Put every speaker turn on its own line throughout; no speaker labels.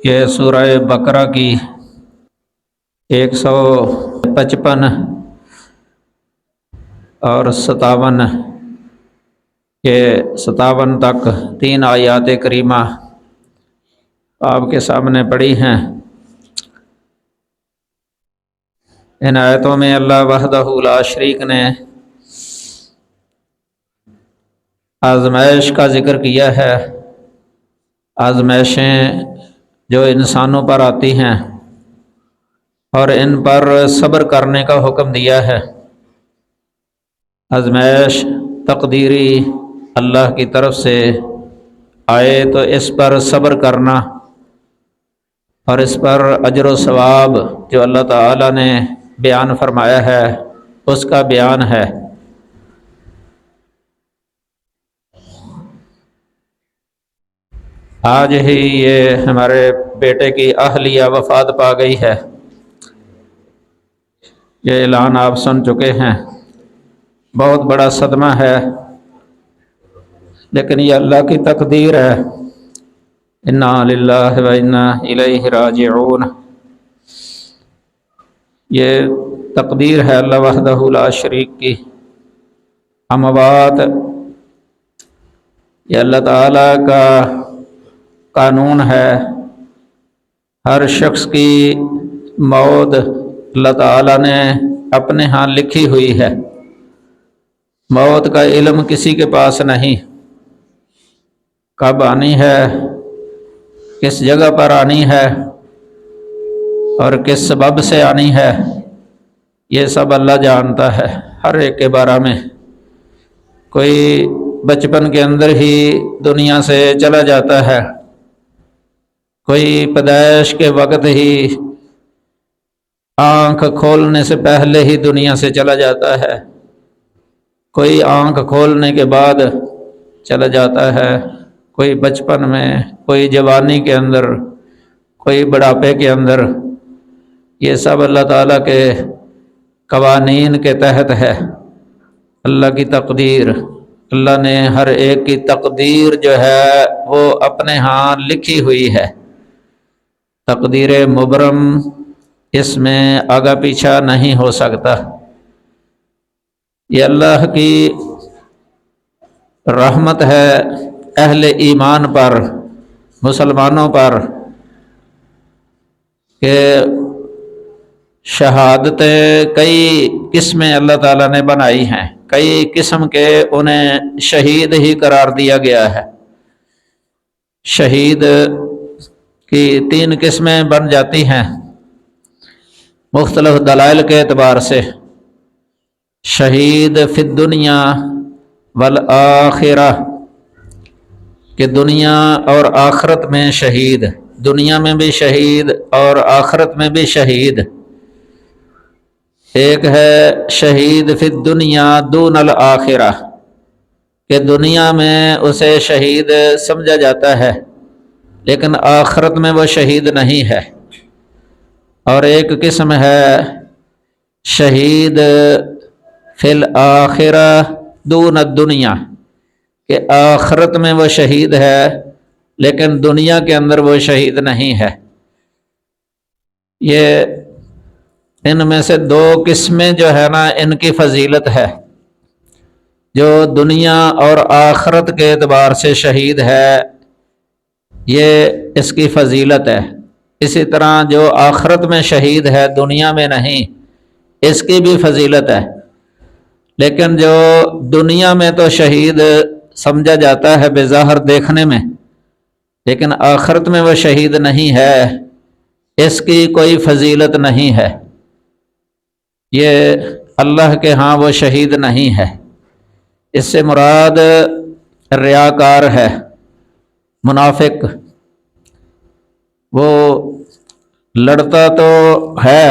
یہ سورہ بقرہ کی 155 اور 57 یہ 57 تک 3 آیات کریمہ آپ کے سامنے پڑھی ہیں۔ ان آیتوں میں اللہ وحدہ لا شریک نے آزمائش کا ذکر کیا ہے۔ آزمائشیں جو انسانوں پر آتی ہیں اور ان پر صبر کرنے کا حکم دیا ہے۔ آزمائش تقدیری اللہ کی طرف سے آئے تو اس پر صبر کرنا اور اس پر اجر و ثواب جو اللہ تعالیٰ نے بیان فرمایا ہے اس کا بیان ہے۔ آج ہی یہ ہمارے بیٹے کی اہلیہ وفات پا گئی ہے، یہ اعلان آپ سن چکے ہیں۔ بہت بڑا صدمہ ہے، لیکن یہ اللہ کی تقدیر ہے۔ انا للہ و انا الیہ راجعون، یہ تقدیر ہے اللہ وحدہ لا شریک کی۔ اموات یہ اللہ تعالیٰ کا قانون ہے، ہر شخص کی موت اللہ تعالیٰ نے اپنے ہاں لکھی ہوئی ہے۔ موت کا علم کسی کے پاس نہیں، کب آنی ہے، کس جگہ پر آنی ہے اور کس سبب سے آنی ہے، یہ سب اللہ جانتا ہے ہر ایک کے بارے میں۔ کوئی بچپن کے اندر ہی دنیا سے چلا جاتا ہے، کوئی پیدائش کے وقت ہی آنکھ کھولنے سے پہلے ہی دنیا سے چلا جاتا ہے، کوئی آنکھ کھولنے کے بعد چلا جاتا ہے، کوئی بچپن میں، کوئی جوانی کے اندر، کوئی بڑھاپے کے اندر۔ یہ سب اللہ تعالیٰ کے قوانین کے تحت ہے، اللہ کی تقدیر۔ اللہ نے ہر ایک کی تقدیر جو ہے وہ اپنے ہاں لکھی ہوئی ہے۔ تقدیر مبرم، اس میں آگا پیچھا نہیں ہو سکتا۔ یہ اللہ کی رحمت ہے اہل ایمان پر، مسلمانوں پر، کہ شہادتیں کئی قسمیں اللہ تعالیٰ نے بنائی ہیں، کئی قسم کے انہیں شہید ہی قرار دیا گیا ہے۔ شہید کی 3 قسمیں بن جاتی ہیں مختلف دلائل کے اعتبار سے۔ شہید فی الدنیا والآخرہ، کہ دنیا اور آخرت میں شہید، دنیا میں بھی شہید اور آخرت میں بھی شہید۔ ایک ہے شہید فی الدنیا دون الآخرہ، کہ دنیا میں اسے شہید سمجھا جاتا ہے لیکن آخرت میں وہ شہید نہیں ہے۔ اور ایک قسم ہے شہید فی الآخرہ دون الدنیا، کہ آخرت میں وہ شہید ہے لیکن دنیا کے اندر وہ شہید نہیں ہے۔ یہ ان میں سے 2 قسمیں جو ہے نا ان کی فضیلت ہے۔ جو دنیا اور آخرت کے اعتبار سے شہید ہے یہ اس کی فضیلت ہے۔ اسی طرح جو آخرت میں شہید ہے دنیا میں نہیں، اس کی بھی فضیلت ہے۔ لیکن جو دنیا میں تو شہید سمجھا جاتا ہے بظاہر دیکھنے میں، لیکن آخرت میں وہ شہید نہیں ہے، اس کی کوئی فضیلت نہیں ہے۔ یہ اللہ کے ہاں وہ شہید نہیں ہے۔ اس سے مراد ریاکار ہے، منافق۔ وہ لڑتا تو ہے،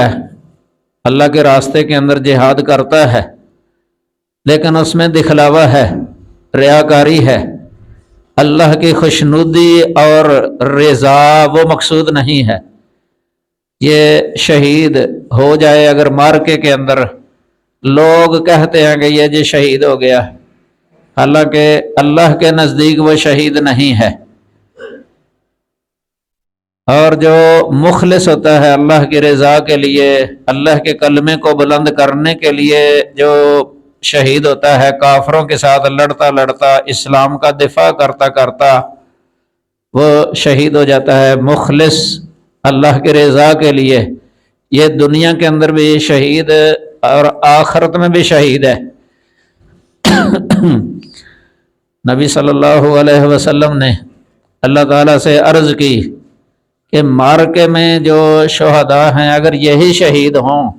اللہ کے راستے کے اندر جہاد کرتا ہے، لیکن اس میں دکھلاوا ہے، ریاکاری ہے۔ اللہ کی خوشنودی اور رضا وہ مقصود نہیں ہے۔ یہ شہید ہو جائے اگر مارکے کے اندر، لوگ کہتے ہیں کہ یہ جی شہید ہو گیا، حالانکہ اللہ کے نزدیک وہ شہید نہیں ہے۔ اور جو مخلص ہوتا ہے اللہ کی رضا کے لیے، اللہ کے کلمے کو بلند کرنے کے لیے جو شہید ہوتا ہے، کافروں کے ساتھ لڑتا لڑتا، اسلام کا دفاع کرتا کرتا وہ شہید ہو جاتا ہے، مخلص اللہ کی رضا کے لیے، یہ دنیا کے اندر بھی شہید اور آخرت میں بھی شہید ہے۔ نبی صلی اللہ علیہ وسلم نے اللہ تعالیٰ سے عرض کی کہ معرکے میں جو شہداء ہیں اگر یہی شہید ہوں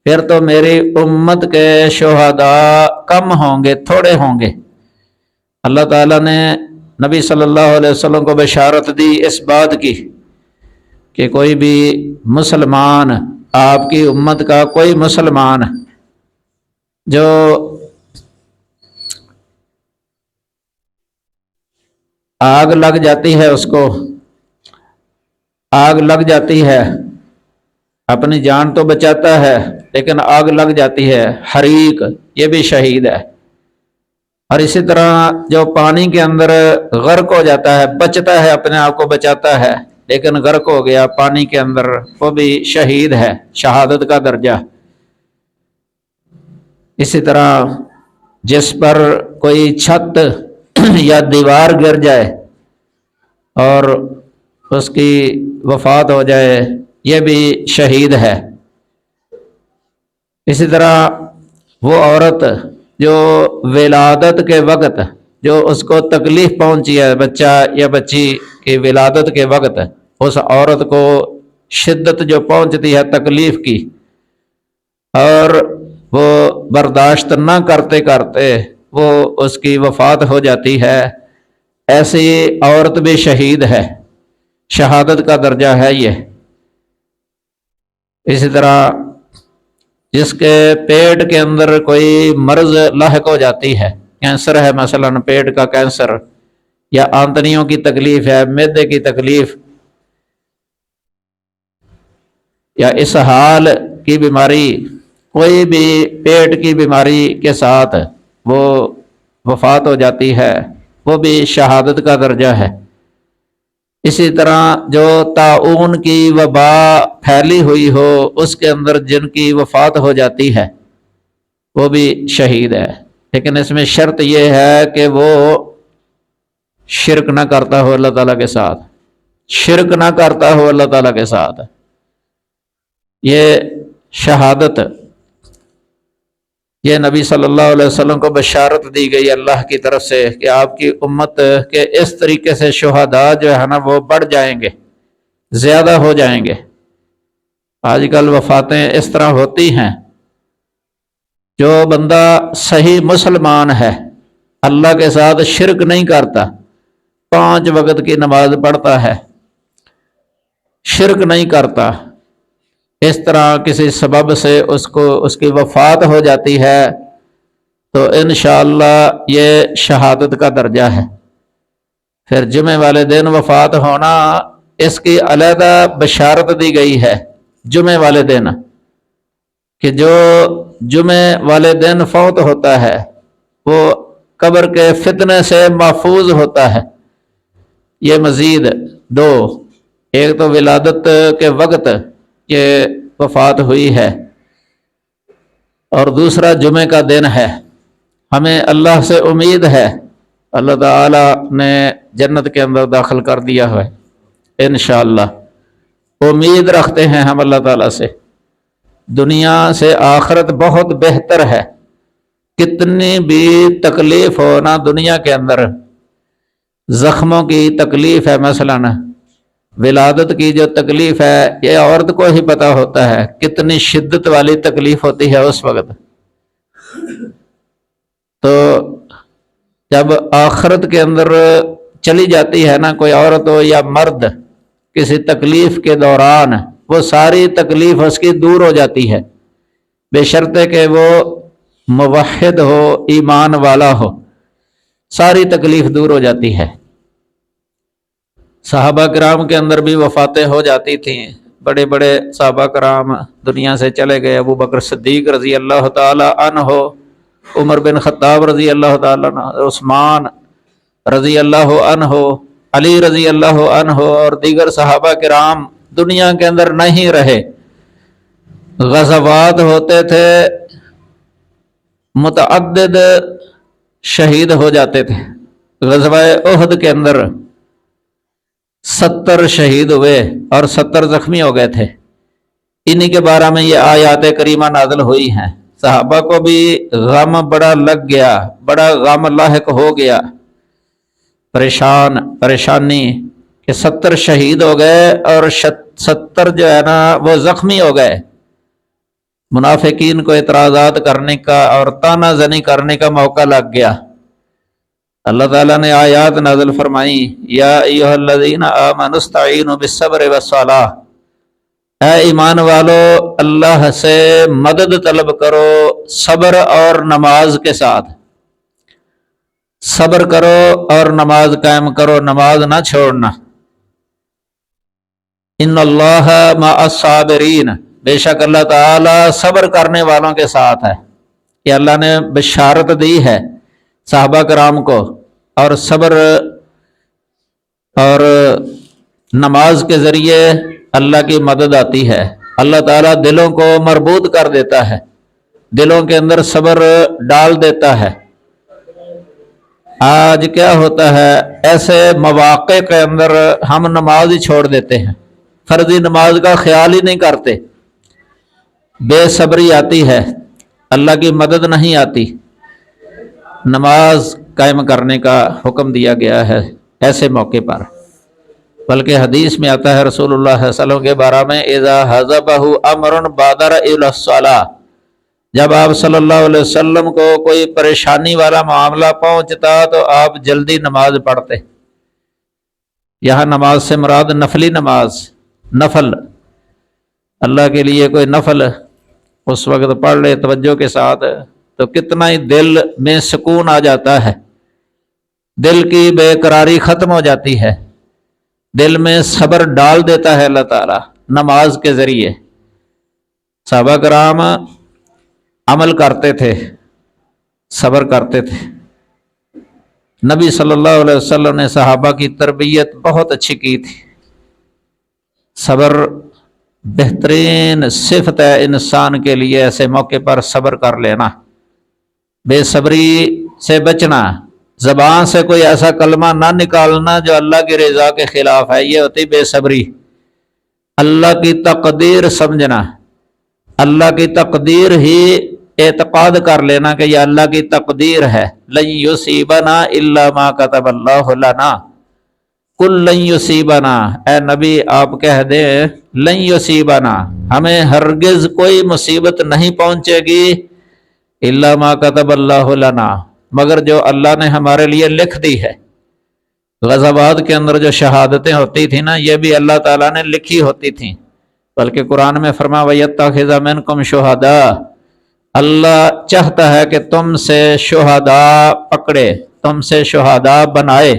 پھر تو میری امت کے شہداء کم ہوں گے، تھوڑے ہوں گے۔ اللہ تعالیٰ نے نبی صلی اللہ علیہ وسلم کو بشارت دی اس بات کی کہ کوئی بھی مسلمان، آپ کی امت کا کوئی مسلمان جو آگ لگ جاتی ہے، اس کو آگ لگ جاتی ہے، اپنی جان تو بچاتا ہے لیکن آگ لگ جاتی ہے، حریق، یہ بھی شہید ہے۔ اور اسی طرح جو پانی کے اندر غرق ہو جاتا ہے، بچتا ہے، اپنے آپ کو بچاتا ہے لیکن غرق ہو گیا پانی کے اندر، وہ بھی شہید ہے، شہادت کا درجہ۔ اسی طرح جس پر کوئی چھت یا دیوار گر جائے اور اس کی وفات ہو جائے، یہ بھی شہید ہے۔ اسی طرح وہ عورت جو ولادت کے وقت جو اس کو تکلیف پہنچی ہے، بچہ یا بچی کی ولادت کے وقت اس عورت کو شدت جو پہنچتی ہے تکلیف کی، اور وہ برداشت نہ کرتے کرتے وہ اس کی وفات ہو جاتی ہے، ایسی عورت بھی شہید ہے، شہادت کا درجہ ہے یہ۔ اسی طرح جس کے پیٹ کے اندر کوئی مرض لاحق ہو جاتی ہے، کینسر ہے مثلا، پیٹ کا کینسر، یا آنتڑیوں کی تکلیف ہے، معدے کی تکلیف، یا اسہال کی بیماری، کوئی بھی پیٹ کی بیماری کے ساتھ وہ وفات ہو جاتی ہے، وہ بھی شہادت کا درجہ ہے۔ اسی طرح جو طاعون کی وبا پھیلی ہوئی ہو، اس کے اندر جن کی وفات ہو جاتی ہے، وہ بھی شہید ہے، لیکن اس میں شرط یہ ہے کہ وہ شرک نہ کرتا ہو اللہ تعالیٰ کے ساتھ، شرک نہ کرتا ہو اللہ تعالیٰ کے ساتھ۔ یہ شہادت، یہ نبی صلی اللہ علیہ وسلم کو بشارت دی گئی اللہ کی طرف سے کہ آپ کی امت کے اس طریقے سے شہداء جو ہے نا وہ بڑھ جائیں گے، زیادہ ہو جائیں گے۔ آج کل وفاتیں اس طرح ہوتی ہیں، جو بندہ صحیح مسلمان ہے، اللہ کے ساتھ شرک نہیں کرتا، 5 وقت کی نماز پڑھتا ہے، شرک نہیں کرتا، اس طرح کسی سبب سے اس کی وفات ہو جاتی ہے تو انشاءاللہ یہ شہادت کا درجہ ہے۔ پھر جمعے والے دن وفات ہونا، اس کی علیحدہ بشارت دی گئی ہے جمعے والے دن، کہ جو جمعے والے دن فوت ہوتا ہے وہ قبر کے فتنے سے محفوظ ہوتا ہے۔ یہ مزید 2، ایک تو ولادت کے وقت کہ وفات ہوئی ہے، اور دوسرا جمعے کا دن ہے۔ ہمیں اللہ سے امید ہے، اللہ تعالیٰ نے جنت کے اندر داخل کر دیا ہے انشاءاللہ، امید رکھتے ہیں ہم اللہ تعالیٰ سے۔ دنیا سے آخرت بہت بہتر ہے، کتنی بھی تکلیف ہو نا دنیا کے اندر، زخموں کی تکلیف ہے مثلاً، ولادت کی جو تکلیف ہے یہ عورت کو ہی پتہ ہوتا ہے کتنی شدت والی تکلیف ہوتی ہے اس وقت۔ تو جب آخرت کے اندر چلی جاتی ہے نا کوئی عورت ہو یا مرد کسی تکلیف کے دوران، وہ ساری تکلیف اس کی دور ہو جاتی ہے، بے شرطے کہ وہ موحد ہو، ایمان والا ہو، ساری تکلیف دور ہو جاتی ہے۔ صحابہ کرام کے اندر بھی وفاتیں ہو جاتی تھیں، بڑے بڑے صحابہ کرام دنیا سے چلے گئے، ابو بکر صدیق رضی اللہ تعالی عنہ، عمر بن خطاب رضی اللہ تعالی عنہ، عثمان رضی اللہ عنہ، علی رضی اللہ عنہ اور دیگر صحابہ کرام دنیا کے اندر نہیں رہے، غزوات ہوتے تھے، متعدد شہید ہو جاتے تھے۔ غزوہ احد کے اندر 70 شہید ہوئے اور 70 زخمی ہو گئے تھے۔ انہی کے بارے میں یہ آیات کریمہ نازل ہوئی ہیں۔ صحابہ کو بھی غم بڑا لگ گیا، بڑا غم لاحق ہو گیا، پریشانی کہ 70 شہید ہو گئے اور 70 جو ہے نا وہ زخمی ہو گئے۔ منافقین کو اعتراضات کرنے کا اور طعنہ زنی کرنے کا موقع لگ گیا۔ اللہ تعالیٰ نے آیات نازل فرمائی، یا ایھا الذین آمنوا استعینوا بالصبر والصلاۃ، اے ایمان والو اللہ سے مدد طلب کرو صبر اور نماز کے ساتھ۔ صبر کرو اور نماز قائم کرو، نماز نہ چھوڑنا۔ ان اللہ مع الصابرین، بے شک اللہ تعالی صبر کرنے والوں کے ساتھ ہے۔ کہ اللہ نے بشارت دی ہے صحابہ کرام کو، اور صبر اور نماز کے ذریعے اللہ کی مدد آتی ہے۔ اللہ تعالیٰ دلوں کو مربوط کر دیتا ہے، دلوں کے اندر صبر ڈال دیتا ہے۔ آج کیا ہوتا ہے، ایسے مواقع کے اندر ہم نماز ہی چھوڑ دیتے ہیں، فرضی نماز کا خیال ہی نہیں کرتے، بے صبری آتی ہے، اللہ کی مدد نہیں آتی۔ نماز قائم کرنے کا حکم دیا گیا ہے ایسے موقع پر، بلکہ حدیث میں آتا ہے رسول اللہ صلی اللہ علیہ وسلم کے بارے میں، اذا حزبہ امر بادر الی الصلاۃ، جب آپ صلی اللہ علیہ وسلم کو کوئی پریشانی والا معاملہ پہنچتا تو آپ جلدی نماز پڑھتے۔ یہاں نماز سے مراد نفلی نماز، نفل، اللہ کے لیے کوئی نفل اس وقت پڑھ لے توجہ کے ساتھ تو کتنا ہی دل میں سکون آ جاتا ہے، دل کی بے قراری ختم ہو جاتی ہے، دل میں صبر ڈال دیتا ہے اللہ تعالیٰ نماز کے ذریعے۔ صحابہ کرام عمل کرتے تھے، صبر کرتے تھے۔ نبی صلی اللہ علیہ وسلم نے صحابہ کی تربیت بہت اچھی کی تھی۔ صبر بہترین صفت ہے انسان کے لیے، ایسے موقع پر صبر کر لینا، بے صبری سے بچنا، زبان سے کوئی ایسا کلمہ نہ نکالنا جو اللہ کی رضا کے خلاف ہے، یہ ہوتی بے صبری۔ اللہ کی تقدیر سمجھنا، اللہ کی تقدیر ہی اعتقاد کر لینا کہ یہ اللہ کی تقدیر ہے۔ لن یصیبنا الا ما کتب اللہ لنا، کل لن یصیبنا، اے نبی آپ کہہ دیں لن یصیبنا، ہمیں ہرگز کوئی مصیبت نہیں پہنچے گی، الا ما کتب اللہ لنا، مگر جو اللہ نے ہمارے لیے لکھ دی ہے۔ غزوات کے اندر جو شہادتیں ہوتی تھیں نا، یہ بھی اللہ تعالیٰ نے لکھی ہوتی تھیں، بلکہ قرآن میں فرمایا وَيَتَّخِذَ مِنْكُمْ شُهَدَاءَ، اللہ چاہتا ہے کہ تم سے شہداء پکڑے، تم سے شہداء بنائے۔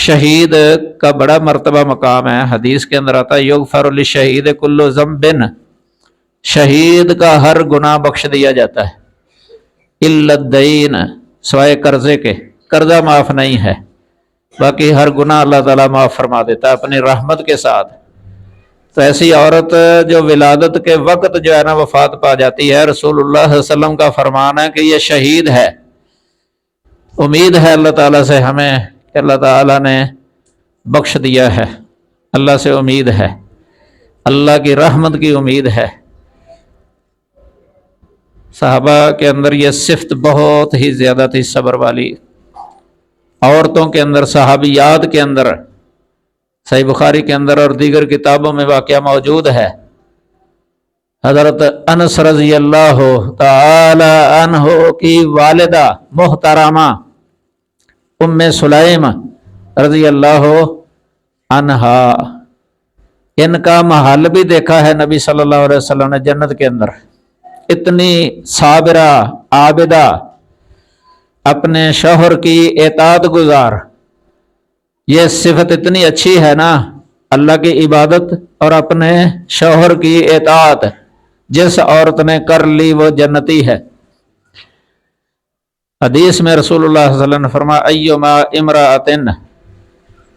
شہید کا بڑا مرتبہ مقام ہے، حدیث کے اندر آتا ہے یغفر للشہید کل ذنب، شہید کا ہر گناہ بخش دیا جاتا ہے، الا الدین، سوائے قرضے کے، قرضہ معاف نہیں ہے، باقی ہر گناہ اللہ تعالیٰ معاف فرما دیتا ہے اپنی رحمت کے ساتھ۔ تو ایسی عورت جو ولادت کے وقت جو ہے نا وفات پا جاتی ہے، رسول اللہ صلی اللہ علیہ وسلم کا فرمان ہے کہ یہ شہید ہے۔ امید ہے اللہ تعالیٰ سے ہمیں کہ اللہ تعالیٰ نے بخش دیا ہے، اللہ سے امید ہے، اللہ کی رحمت کی امید ہے۔ صحابہ کے اندر یہ صفت بہت ہی زیادہ تھی، صبر والی۔ عورتوں کے اندر، صحابیات کے اندر، صحیح بخاری کے اندر اور دیگر کتابوں میں واقعہ موجود ہے۔ حضرت انس رضی اللہ تعالی عنہ کی والدہ محترمہ ام سلیم رضی اللہ عنہا، ان کا محل بھی دیکھا ہے نبی صلی اللہ علیہ وسلم نے جنت کے اندر۔ اتنی صابرہ، عابدہ، اپنے شوہر کی اطاعت گزار، یہ صفت اتنی اچھی ہے نا، اللہ کی عبادت اور اپنے شوہر کی اطاعت، جس عورت نے کر لی وہ جنتی ہے۔ حدیث میں رسول اللہ صلی اللہ علیہ وسلم نے فرمایا ایما امرأۃ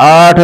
8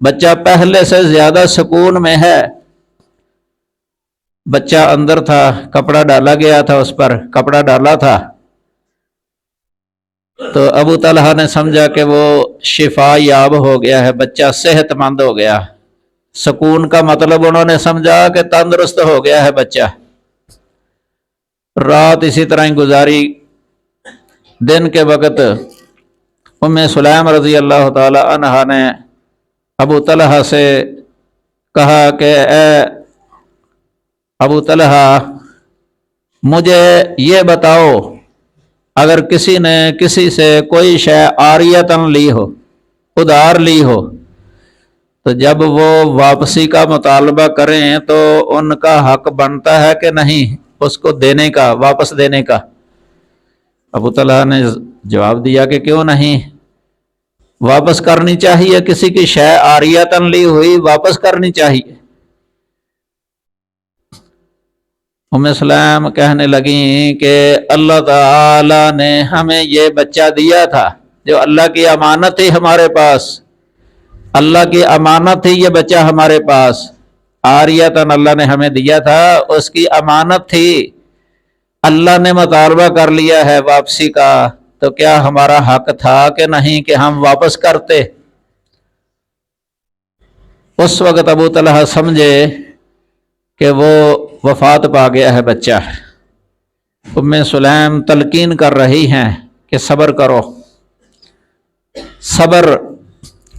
بچہ پہلے سے زیادہ سکون میں ہے. بچہ اندر تھا، کپڑا ڈالا گیا تھا، اس پر کپڑا ڈالا تھا، تو ابو طلحہ نے سمجھا کہ وہ شفا یاب ہو گیا ہے، بچہ صحت مند ہو گیا. سکون کا مطلب انہوں نے سمجھا کہ تندرست ہو گیا ہے بچہ. رات اسی طرح ہی گزاری. دن کے وقت ام سلیم رضی اللہ تعالی عنہا نے ابو طلحہ سے کہا کہ اے ابو طلحہ، مجھے یہ بتاؤ، اگر کسی نے کسی سے کوئی شے عاریتاً لی ہو، ادھار لی ہو، تو جب وہ واپسی کا مطالبہ کریں تو ان کا حق بنتا ہے کہ نہیں اس کو دینے کا، واپس دینے کا؟ ابو طلحہ نے جواب دیا کہ کیوں نہیں، واپس کرنی چاہیے. کسی کی شے عاریتاً لی ہوئی واپس کرنی چاہیے. ام سلیم کہنے لگیں کہ اللہ تعالی نے ہمیں یہ بچہ دیا تھا جو اللہ کی امانت تھی ہمارے پاس، اللہ کی امانت تھی یہ بچہ ہمارے پاس، عاریتاً اللہ نے ہمیں دیا تھا، اس کی امانت تھی، اللہ نے مطالبہ کر لیا ہے واپسی کا، تو کیا ہمارا حق تھا کہ نہیں کہ ہم واپس کرتے؟ اس وقت ابو طلحہ سمجھے کہ وہ وفات پا گیا ہے بچہ. ام سلیم تلقین کر رہی ہیں کہ صبر کرو. صبر،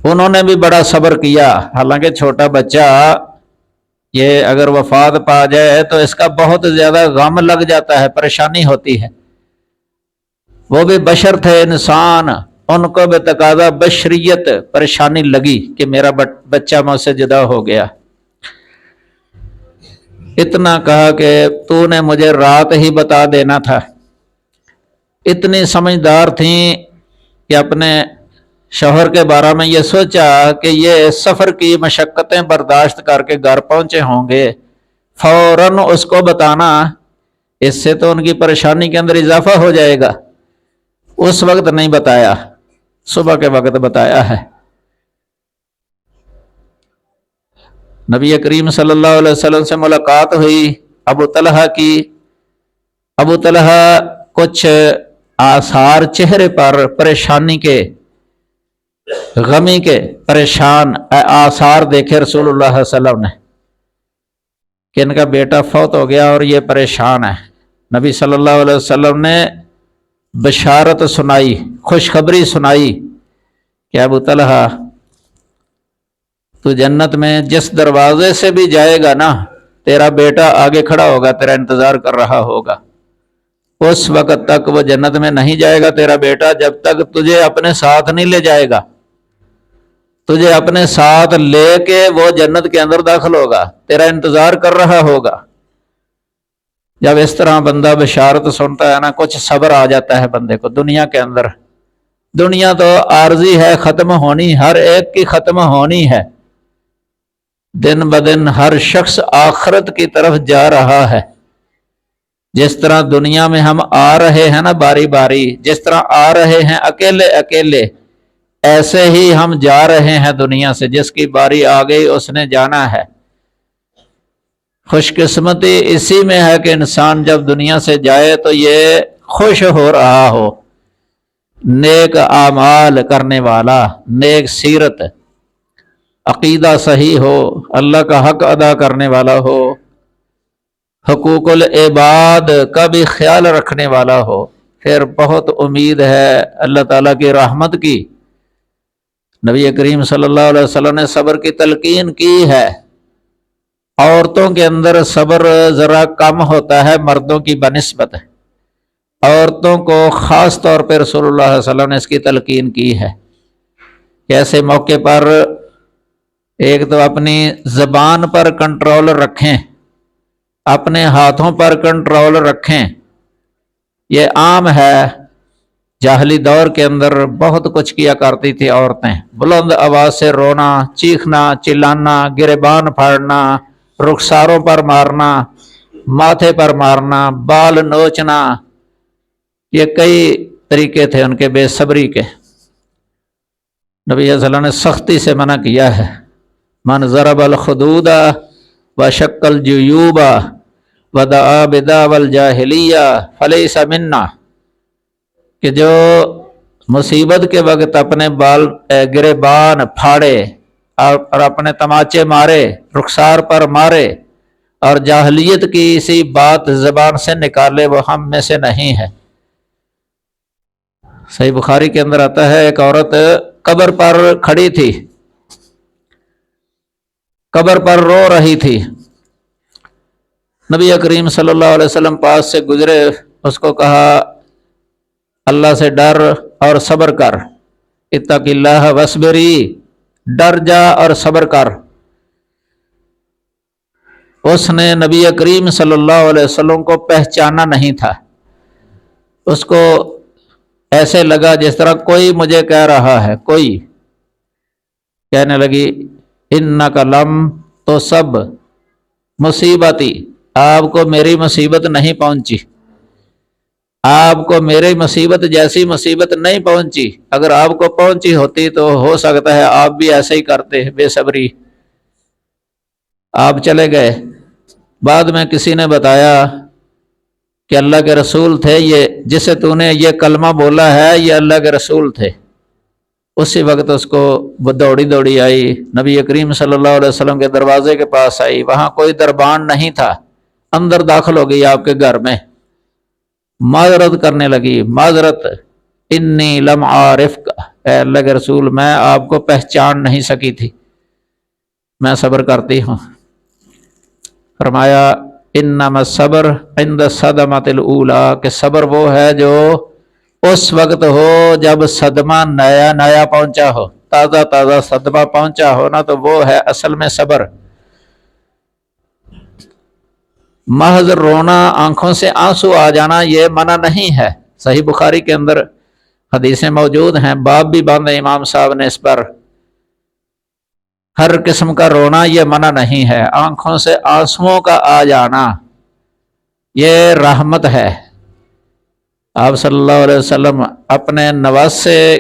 انہوں نے بھی بڑا صبر کیا، حالانکہ چھوٹا بچہ یہ اگر وفات پا جائے تو اس کا بہت زیادہ غم لگ جاتا ہے، پریشانی ہوتی ہے. وہ بھی بشر تھے، انسان، ان کو بے تقاضا بشریت پریشانی لگی کہ میرا بچہ مجھ سے جدا ہو گیا. اتنا کہا کہ تو نے مجھے رات ہی بتا دینا تھا. اتنی سمجھدار تھیں کہ اپنے شوہر کے بارے میں یہ سوچا کہ یہ سفر کی مشقتیں برداشت کر کے گھر پہنچے ہوں گے، فوراً اس کو بتانا، اس سے تو ان کی پریشانی کے اندر اضافہ ہو جائے گا. اس وقت نہیں بتایا، صبح کے وقت بتایا ہے. نبی کریم صلی اللہ علیہ وسلم سے ملاقات ہوئی ابو طلحہ کی. ابو طلحہ کچھ آثار چہرے پر پریشانی کے، غمی کے، پریشان آثار دیکھے رسول اللہ صلی اللہ علیہ وسلم نے کہ ان کا بیٹا فوت ہو گیا اور یہ پریشان ہے. نبی صلی اللہ علیہ وسلم نے بشارت سنائی، خوشخبری سنائی کہ ابو طلحہ، تو جنت میں جس دروازے سے بھی جائے گا نا، تیرا بیٹا آگے کھڑا ہوگا، تیرا انتظار کر رہا ہوگا. اس وقت تک وہ جنت میں نہیں جائے گا تیرا بیٹا جب تک تجھے اپنے ساتھ نہیں لے جائے گا. تجھے اپنے ساتھ لے کے وہ جنت کے اندر داخل ہوگا، تیرا انتظار کر رہا ہوگا. جب اس طرح بندہ بشارت سنتا ہے نا، کچھ صبر آ جاتا ہے بندے کو. دنیا کے اندر، دنیا تو عارضی ہے، ختم ہونی، ہر ایک کی ختم ہونی ہے. دن بدن ہر شخص آخرت کی طرف جا رہا ہے. جس طرح دنیا میں ہم آ رہے ہیں نا باری باری، جس طرح آ رہے ہیں اکیلے اکیلے، ایسے ہی ہم جا رہے ہیں دنیا سے. جس کی باری آ گئی اس نے جانا ہے. خوش قسمتی اسی میں ہے کہ انسان جب دنیا سے جائے تو یہ خوش ہو رہا ہو، نیک اعمال کرنے والا، نیک سیرت، عقیدہ صحیح ہو، اللہ کا حق ادا کرنے والا ہو، حقوق العباد کا بھی خیال رکھنے والا ہو. پھر بہت امید ہے اللہ تعالیٰ کی رحمت کی. نبی کریم صلی اللہ علیہ وسلم نے صبر کی تلقین کی ہے. عورتوں کے اندر صبر ذرا کم ہوتا ہے مردوں کی بنسبت. عورتوں کو خاص طور پہ رسول اللہ صلی اللہ علیہ وسلم نے اس کی تلقین کی ہے کہ ایسے موقع پر ایک تو اپنی زبان پر کنٹرول رکھیں، اپنے ہاتھوں پر کنٹرول رکھیں. یہ عام ہے، جاہلی دور کے اندر بہت کچھ کیا کرتی تھی عورتیں. بلند آواز سے رونا، چیخنا، چلانا، گریبان پھاڑنا، رخساروں پر مارنا، ماتھے پر مارنا، بال نوچنا، یہ کئی طریقے تھے ان کے بے صبری کے. نبی صلی اللہ علیہ وسلم نے سختی سے منع کیا ہے من ضرب الخدود وشق الجیوب ودعا بدعوى الجاہلیہ فلیس منا، کہ جو مصیبت کے وقت اپنے بال گریبان پھاڑے اور اپنے تماچے مارے، رخسار پر مارے، اور جاہلیت کی اسی بات زبان سے نکالے، وہ ہم میں سے نہیں ہے۔ صحیح بخاری کے اندر آتا ہے ایک عورت قبر پر کھڑی تھی، قبر پر رو رہی تھی، نبی کریم صلی اللہ علیہ وسلم پاس سے گزرے، اس کو کہا اللہ سے ڈر اور صبر کر، اتق اللہ واصبری، ڈر جا اور صبر کر۔ اس نے نبی کریم صلی اللہ علیہ وسلم کو پہچانا نہیں تھا، اس کو ایسے لگا جس طرح کوئی مجھے کہہ رہا ہے، کوئی کہنے لگی انک لم تو سب مصیبتی، آپ کو میری مصیبت نہیں پہنچی، آپ کو میری مصیبت جیسی مصیبت نہیں پہنچی، اگر آپ کو پہنچی ہوتی تو ہو سکتا ہے آپ بھی ایسے ہی کرتے، بے صبری۔ آپ چلے گئے، بعد میں کسی نے بتایا کہ اللہ کے رسول تھے، یہ جسے تو نے یہ کلمہ بولا ہے یہ اللہ کے رسول تھے۔ اسی وقت اس کو وہ دوڑی دوڑی آئی، نبی کریم صلی اللہ علیہ وسلم کے دروازے کے پاس آئی، وہاں کوئی دربان نہیں تھا، اندر داخل ہو گئی آپ کے گھر میں، معذرت کرنے لگی، معذرت، انی لم عارفک، اے اللہ کے رسول میں آپ کو پہچان نہیں سکی تھی، میں صبر کرتی ہوں۔ فرمایا انما الصبر عند الصدمۃ الاولی، کہ صبر وہ ہے جو اس وقت ہو جب صدمہ نیا نیا پہنچا ہو، تازہ تازہ صدمہ پہنچا ہو نا، تو وہ ہے اصل میں صبر۔ محض رونا، آنکھوں سے آنسو آ جانا، یہ منع نہیں ہے، صحیح بخاری کے اندر حدیثیں موجود ہیں، باب بھی باندھے امام صاحب نے اس پر۔ ہر قسم کا رونا یہ منع نہیں ہے، آنکھوں سے آنسوؤں کا آ جانا یہ رحمت ہے۔ آپ صلی اللہ علیہ وسلم اپنے نواسے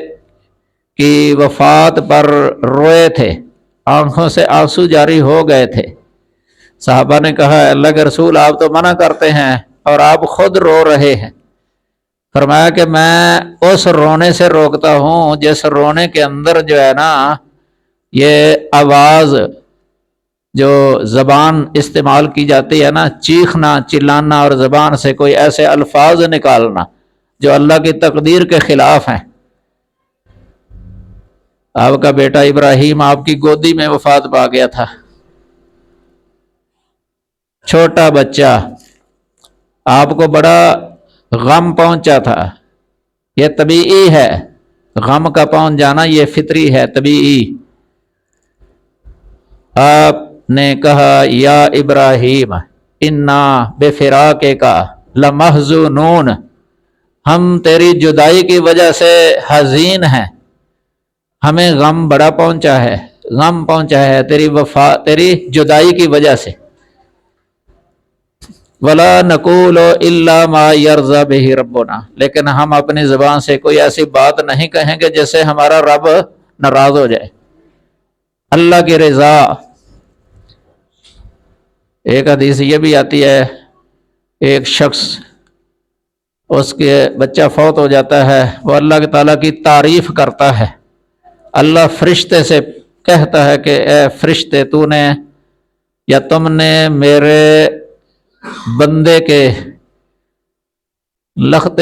کی وفات پر روئے تھے، آنکھوں سے آنسو جاری ہو گئے تھے۔ صحابہ نے کہا اللہ کے رسول آپ تو منع کرتے ہیں اور آپ خود رو رہے ہیں۔ فرمایا کہ میں اس رونے سے روکتا ہوں جس رونے کے اندر جو ہے نا یہ آواز جو زبان استعمال کی جاتی ہے نا، چیخنا، چلانا اور زبان سے کوئی ایسے الفاظ نکالنا جو اللہ کی تقدیر کے خلاف ہیں۔ آپ کا بیٹا ابراہیم آپ کی گودی میں وفات پا گیا تھا، چھوٹا بچہ، آپ کو بڑا غم پہنچا تھا، یہ طبیعی ہے، غم کا پہنچ جانا یہ فطری ہے، طبیعی۔ آپ نے کہا یا ابراہیم انا بفراقک لمحزونون، ہم تیری جدائی کی وجہ سے حزین ہیں، ہمیں غم بڑا پہنچا ہے، غم پہنچا ہے تیری جدائی کی وجہ سے۔ ولا نقول الا ما یرضی بہ ربنا، لیکن ہم اپنی زبان سے کوئی ایسی بات نہیں کہیں گے جس سے ہمارا رب ناراض ہو جائے، اللہ کی رضا۔ ایک حدیث یہ بھی آتی ہے، ایک شخص اس کے بچہ فوت ہو جاتا ہے، وہ اللہ تعالیٰ کی تعریف کرتا ہے، اللہ فرشتے سے کہتا ہے کہ اے فرشتے تو نے یا تم نے میرے بندے کے لخت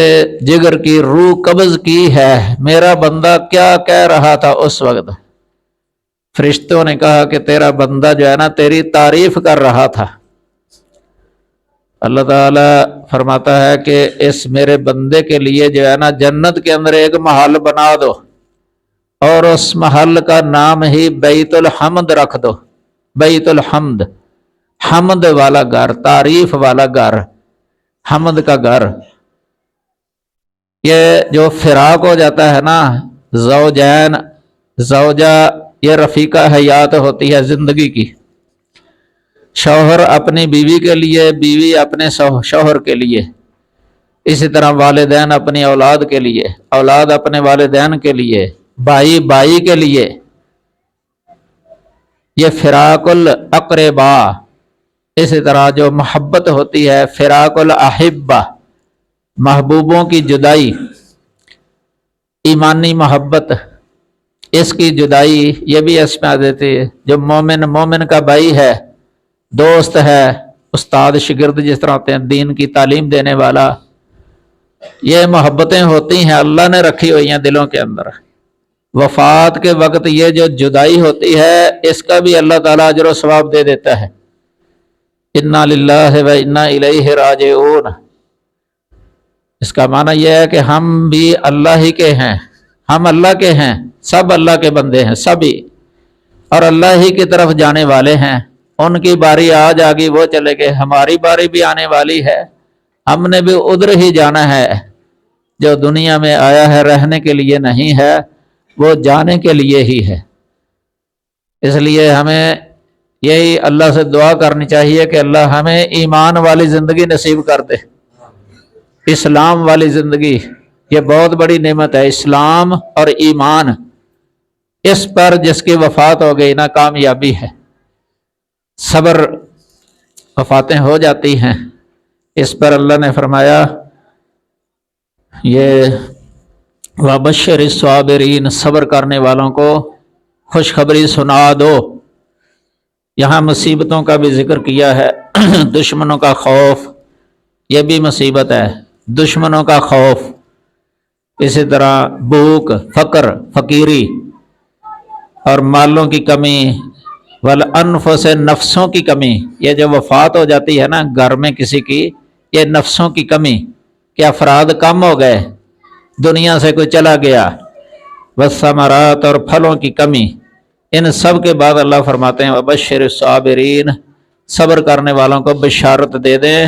جگر کی روح قبض کی ہے، میرا بندہ کیا کہہ رہا تھا اس وقت؟ فرشتوں نے کہا کہ تیرا بندہ جو ہے نا تیری تعریف کر رہا تھا۔ اللہ تعالیٰ فرماتا ہے کہ اس میرے بندے کے لیے جو ہے نا جنت کے اندر ایک محل بنا دو اور اس محل کا نام ہی بیت الحمد رکھ دو، بیت الحمد، حمد والا گھر، تعریف والا گھر، حمد کا گھر۔ یہ جو فراق ہو جاتا ہے نا، زوجین، زوجہ یہ رفیقہ حیات ہوتی ہے زندگی کی، شوہر اپنی بیوی کے لیے، بیوی اپنے شوہر کے لیے، اسی طرح والدین اپنی اولاد کے لیے، اولاد اپنے والدین کے لیے، بھائی بھائی کے لیے۔ یہ فراق الاقربا، اسی طرح جو محبت ہوتی ہے فراق الاحبہ، محبوبوں کی جدائی، ایمانی محبت، اس کی جدائی یہ بھی اس میں آ دیتی ہے۔ جو مومن کا بھائی ہے، دوست ہے، استاد شاگرد جس طرح ہوتے ہیں، دین کی تعلیم دینے والا، یہ محبتیں ہوتی ہیں، اللہ نے رکھی ہوئی ہیں دلوں کے اندر۔ وفات کے وقت یہ جو جدائی ہوتی ہے اس کا بھی اللہ تعالیٰ اجر و ثواب دے دیتا ہے۔ انا للہ و انا الیہ راجعون، اس کا معنی یہ ہے کہ ہم بھی اللہ ہی کے ہیں، ہم اللہ کے ہیں، سب اللہ کے بندے ہیں سبھی، اور اللہ ہی کی طرف جانے والے ہیں۔ ان کی باری آج آ گئی وہ چلے گئے، ہماری باری بھی آنے والی ہے، ہم نے بھی ادھر ہی جانا ہے۔ جو دنیا میں آیا ہے رہنے کے لیے نہیں ہے، وہ جانے کے لیے ہی ہے۔ اس لیے ہمیں یہی اللہ سے دعا کرنی چاہیے کہ اللہ ہمیں ایمان والی زندگی نصیب کر دے، اسلام والی زندگی، یہ بہت بڑی نعمت ہے۔ اسلام اور ایمان، اس پر جس کی وفات ہو گئی نا کامیابی ہے۔ صبر، وفاتیں ہو جاتی ہیں، اس پر اللہ نے فرمایا یہ وَبَشِّرِ الصَّابِرِينَ، صبر کرنے والوں کو خوشخبری سنا دو۔ یہاں مصیبتوں کا بھی ذکر کیا ہے، دشمنوں کا خوف، یہ بھی مصیبت ہے، دشمنوں کا خوف، اسی طرح بھوک، فقر، فقیری اور مالوں کی کمی، والانفس، نفسوں کی کمی۔ یہ جو وفات ہو جاتی ہے نا گھر میں کسی کی، یہ نفسوں کی کمی کہ افراد کم ہو گئے، دنیا سے کوئی چلا گیا، والثمرات، اور پھلوں کی کمی۔ ان سب کے بعد اللہ فرماتے ہیں وبشر الصابرین، صبر کرنے والوں کو بشارت دے دیں۔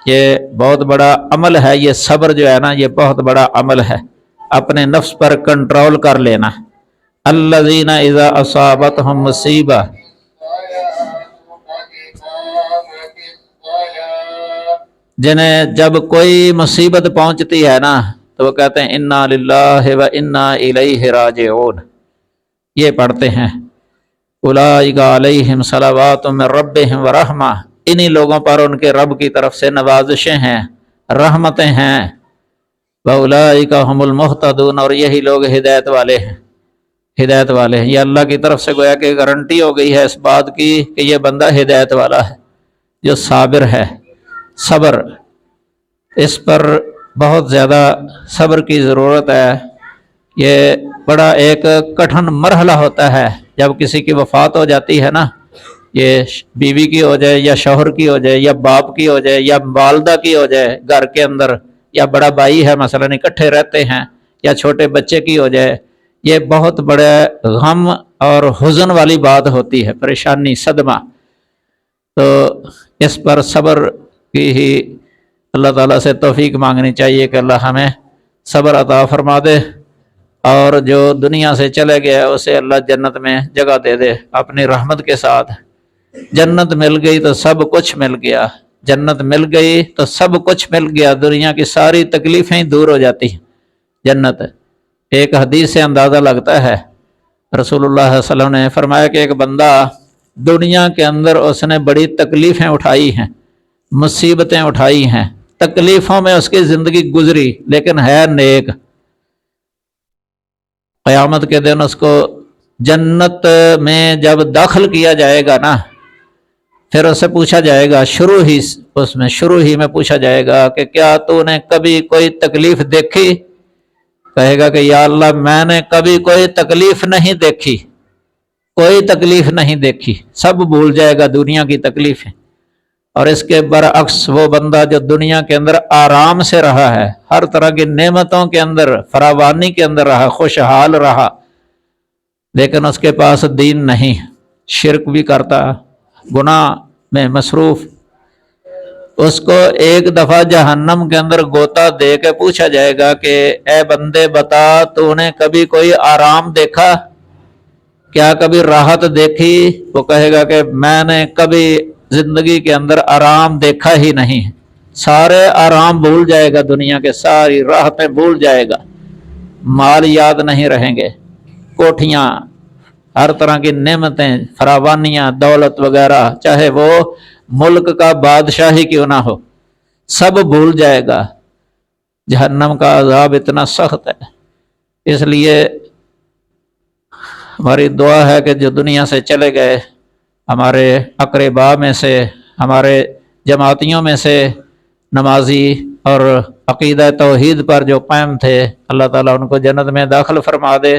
یہ بہت بڑا عمل ہے، یہ صبر جو ہے نا یہ بہت بڑا عمل ہے، اپنے نفس پر کنٹرول کر لینا۔ الذین اذا اصابتہم مصیبہ، جنہیں جب کوئی مصیبت پہنچتی ہے نا تو وہ کہتے ہیں انا للہ و انا الیہ راجعون، یہ پڑھتے ہیں اولئک علیہم صلوات من ربہم ورحمہ، انہی لوگوں پر ان کے رب کی طرف سے نوازشیں ہیں، رحمتیں ہیں، واولئک هم المہتدون، اور یہی لوگ ہدایت والے ہیں، ہدایت والے ہیں۔ یہ اللہ کی طرف سے گویا کہ گارنٹی ہو گئی ہے اس بات کی کہ یہ بندہ ہدایت والا ہے جو صابر ہے۔ صبر، اس پر بہت زیادہ صبر کی ضرورت ہے۔ یہ بڑا ایک کٹھن مرحلہ ہوتا ہے جب کسی کی وفات ہو جاتی ہے نا، یہ بیوی کی ہو جائے یا شوہر کی ہو جائے یا باپ کی ہو جائے یا والدہ کی ہو جائے گھر کے اندر، یا بڑا بھائی ہے مثلا اکٹھے رہتے ہیں، یا چھوٹے بچے کی ہو جائے، یہ بہت بڑے غم اور حزن والی بات ہوتی ہے، پریشانی، صدمہ۔ تو اس پر صبر کی ہی اللہ تعالیٰ سے توفیق مانگنی چاہیے کہ اللہ ہمیں صبر عطا فرما دے، اور جو دنیا سے چلے گیا اسے اللہ جنت میں جگہ دے دے اپنی رحمت کے ساتھ۔ جنت مل گئی تو سب کچھ مل گیا، جنت مل گئی تو سب کچھ مل گیا، دنیا کی ساری تکلیفیں دور ہو جاتی ہیں۔ جنت ایک حدیث سے اندازہ لگتا ہے، رسول اللہ صلی اللہ علیہ وسلم نے فرمایا کہ ایک بندہ دنیا کے اندر اس نے بڑی تکلیفیں اٹھائی ہیں، مصیبتیں اٹھائی ہیں، تکلیفوں میں اس کی زندگی گزری، لیکن ہے نیک، قیامت کے دن اس کو جنت میں جب داخل کیا جائے گا نا، پھر اس سے پوچھا جائے گا شروع ہی میں پوچھا جائے گا کہ کیا تو نے کبھی کوئی تکلیف دیکھی؟ کہے گا کہ یا اللہ میں نے کبھی کوئی تکلیف نہیں دیکھی، کوئی تکلیف نہیں دیکھی، سب بھول جائے گا دنیا کی تکلیفیں۔ اور اس کے برعکس وہ بندہ جو دنیا کے اندر آرام سے رہا ہے، ہر طرح کی نعمتوں کے اندر، فراوانی کے اندر رہا، خوشحال رہا، لیکن اس کے پاس دین نہیں، شرک بھی کرتا، گناہ میں مصروف، اس کو ایک دفعہ جہنم کے اندر گوتا دے کے پوچھا جائے گا کہ اے بندے بتا تو نے کبھی کوئی آرام دیکھا؟ کیا کبھی راحت دیکھی؟ وہ کہے گا کہ میں نے کبھی زندگی کے اندر آرام دیکھا ہی نہیں، سارے آرام بھول جائے گا، دنیا کے ساری راحتیں بھول جائے گا، مال یاد نہیں رہیں گے، کوٹھیاں، ہر طرح کی نعمتیں، فراوانیاں، دولت وغیرہ، چاہے وہ ملک کا بادشاہ ہی کیوں نہ ہو، سب بھول جائے گا۔ جہنم کا عذاب اتنا سخت ہے، اس لیے ہماری دعا ہے کہ جو دنیا سے چلے گئے ہمارے اقربا میں سے، ہمارے جماعتیوں میں سے نمازی اور عقیدہ توحید پر جو قائم تھے، اللہ تعالیٰ ان کو جنت میں داخل فرما دے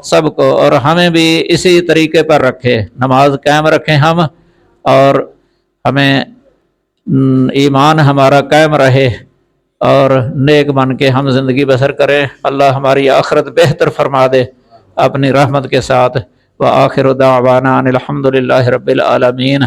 سب کو، اور ہمیں بھی اسی طریقے پر رکھے، نماز قائم رکھیں ہم، اور ہمیں ایمان ہمارا قائم رہے اور نیک بن کے ہم زندگی بسر کریں۔ اللہ ہماری آخرت بہتر فرما دے اپنی رحمت کے ساتھ۔ وآخر دعوانا ان الحمد للہ رب العالمین۔